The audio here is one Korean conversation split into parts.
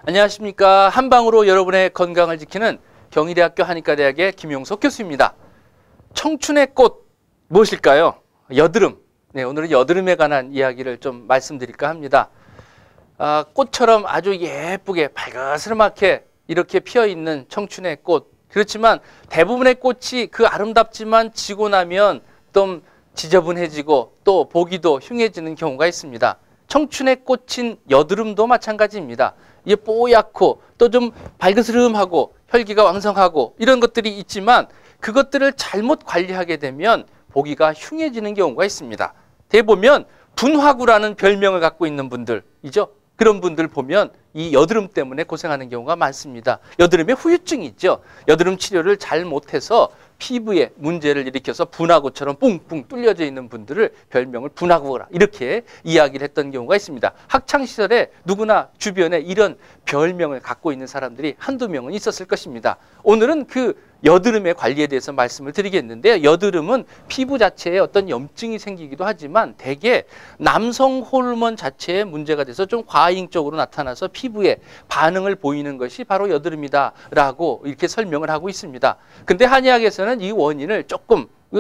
안녕하십니까. 한방으로 여러분의 건강을 지키는 경희대학교 한의과대학의 김용석 교수입니다. 청춘의 꽃 무엇일까요? 여드름. 네, 오늘은 여드름에 관한 이야기를 좀 말씀드릴까 합니다. 꽃처럼 아주 예쁘게 발그스름하게 이렇게 피어있는 청춘의 꽃. 그렇지만 대부분의 꽃이 그 아름답지만 지고 나면 좀 지저분해지고 또 보기도 흉해지는 경우가 있습니다. 청춘의 꽃인 여드름도 마찬가지입니다. 이게 뽀얗고 또 좀 발그스름하고 혈기가 왕성하고 이런 것들이 있지만 그것들을 잘못 관리하게 되면 보기가 흉해지는 경우가 있습니다. 대보면 분화구라는 별명을 갖고 있는 분들이죠. 그런 분들 보면 이 여드름 때문에 고생하는 경우가 많습니다. 여드름에 후유증이 있죠. 여드름 치료를 잘 못해서 피부에 문제를 일으켜서 분화구처럼 뿡뿡 뚫려져 있는 분들을 별명을 분화구라 이렇게 이야기를 했던 경우가 있습니다. 학창시절에 누구나 주변에 이런 별명을 갖고 있는 사람들이 한두 명은 있었을 것입니다. 오늘은 그 여드름의 관리에 대해서 말씀을 드리겠는데요. 여드름은 피부 자체에 어떤 염증이 생기기도 하지만 대개 남성 호르몬 자체에 문제가 돼서 좀 과잉적으로 나타나서 피부에 반응을 보이는 것이 바로 여드름이다라고 이렇게 설명을 하고 있습니다. 근데 한의학에서는 이 원인을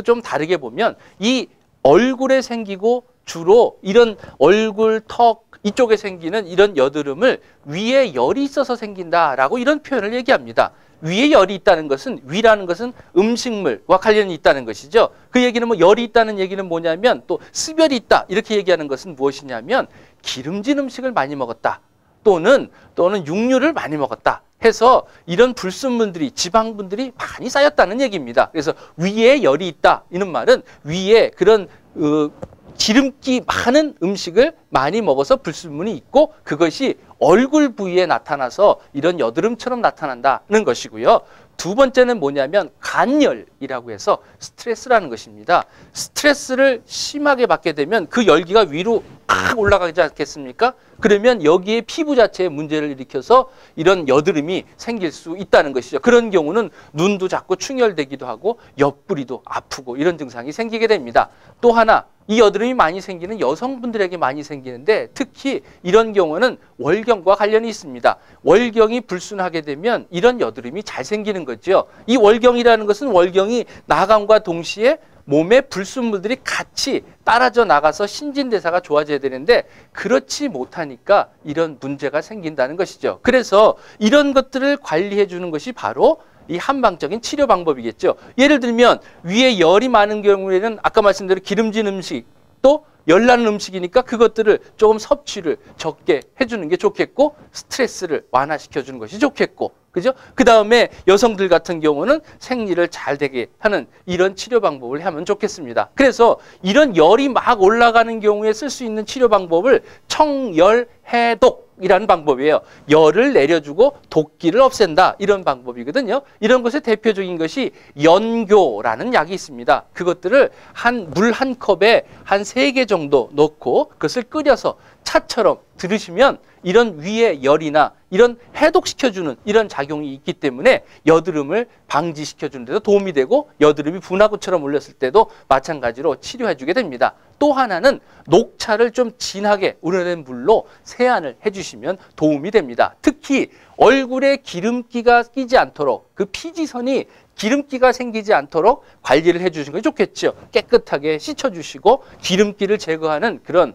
좀 다르게 보면 이 얼굴에 생기고 주로 이런 얼굴, 턱 이쪽에 생기는 이런 여드름을 위에 열이 있어서 생긴다라고 이런 표현을 얘기합니다. 위에 열이 있다는 것은 위라는 것은 음식물과 관련이 있다는 것이죠. 그 얘기는 뭐 열이 있다는 얘기는 뭐냐면 또 습열이 있다 이렇게 얘기하는 것은 무엇이냐면 기름진 음식을 많이 먹었다 또는 육류를 많이 먹었다 해서 이런 불순물들이 지방분들이 많이 쌓였다는 얘기입니다. 그래서 위에 열이 있다 이런 말은 위에 그런 기름기 많은 음식을 많이 먹어서 불순물이 있고 그것이 얼굴 부위에 나타나서 이런 여드름처럼 나타난다는 것이고요. 두 번째는 뭐냐면 간열이라고 해서 스트레스라는 것입니다. 스트레스를 심하게 받게 되면 그 열기가 위로 막 올라가지 않겠습니까? 그러면 여기에 피부 자체에 문제를 일으켜서 이런 여드름이 생길 수 있다는 것이죠. 그런 경우는 눈도 자꾸 충혈되기도 하고 옆구리도 아프고 이런 증상이 생기게 됩니다. 또 하나 이 여드름이 많이 생기는 여성분들에게 많이 생기는데 특히 이런 경우는 월경과 관련이 있습니다. 월경이 불순하게 되면 이런 여드름이 잘 생기는 거죠. 이 월경이라는 것은 월경이 나감과 동시에 몸의 불순물들이 같이 따라져 나가서 신진대사가 좋아져야 되는데 그렇지 못하니까 이런 문제가 생긴다는 것이죠. 그래서 이런 것들을 관리해 주는 것이 바로 이 한방적인 치료 방법이겠죠. 예를 들면 위에 열이 많은 경우에는 아까 말씀드린 기름진 음식 또 열나는 음식이니까 그것들을 조금 섭취를 적게 해주는 게 좋겠고 스트레스를 완화시켜 주는 것이 좋겠고 그죠? 그 다음에 여성들 같은 경우는 생리를 잘 되게 하는 이런 치료 방법을 하면 좋겠습니다. 그래서 이런 열이 막 올라가는 경우에 쓸 수 있는 치료 방법을 청열해독이라는 방법이에요. 열을 내려주고 독기를 없앤다 이런 방법이거든요. 이런 것의 대표적인 것이 연교라는 약이 있습니다. 그것들을 물 한 컵에 한 3개 정도 넣고 그것을 끓여서 차처럼 들으시면 이런 위에 열이나 이런 해독시켜주는 이런 작용이 있기 때문에 여드름을 방지시켜주는 데도 도움이 되고 여드름이 분화구처럼 올렸을 때도 마찬가지로 치료해주게 됩니다. 또 하나는 녹차를 좀 진하게 우려낸 물로 세안을 해주시면 도움이 됩니다. 특히 얼굴에 기름기가 끼지 않도록 그 피지선이 기름기가 생기지 않도록 관리를 해주시는 것이 좋겠죠. 깨끗하게 씻어주시고 기름기를 제거하는 그런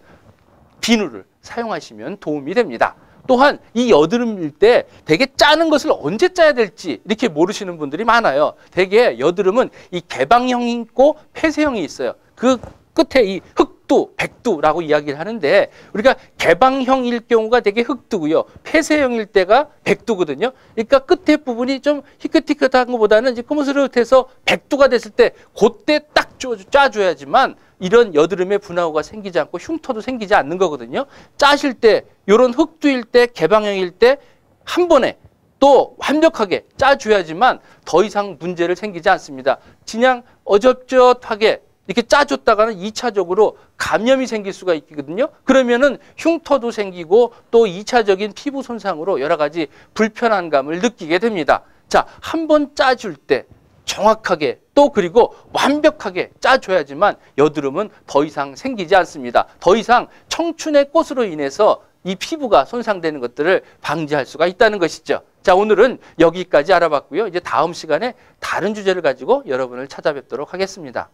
비누를 사용하시면 도움이 됩니다. 또한 이 여드름일 때 되게 짜는 것을 언제 짜야 될지 이렇게 모르시는 분들이 많아요. 되게 여드름은 이 개방형이 있고 폐쇄형이 있어요. 그 끝에 이 흑두, 백두라고 이야기를 하는데 우리가 개방형일 경우가 되게 흑두고요. 폐쇄형일 때가 백두거든요. 그러니까 끝에 부분이 좀 희끗희끗한 것보다는 이제 흐뭇흐뭇해서 백두가 됐을 때 그때 딱 짜줘야지만 이런 여드름의 분화구가 생기지 않고 흉터도 생기지 않는 거거든요. 짜실 때 이런 흑두일 때 개방형일 때 한 번에 또 완벽하게 짜줘야지만 더 이상 문제를 생기지 않습니다. 그냥 어접젓하게 이렇게 짜줬다가는 2차적으로 감염이 생길 수가 있거든요. 그러면은 흉터도 생기고 또 2차적인 피부 손상으로 여러 가지 불편한 감을 느끼게 됩니다. 자, 한 번 짜줄 때 정확하게 또 그리고 완벽하게 짜줘야지만 여드름은 더 이상 생기지 않습니다. 더 이상 청춘의 꽃으로 인해서 이 피부가 손상되는 것들을 방지할 수가 있다는 것이죠. 자, 오늘은 여기까지 알아봤고요. 이제 다음 시간에 다른 주제를 가지고 여러분을 찾아뵙도록 하겠습니다.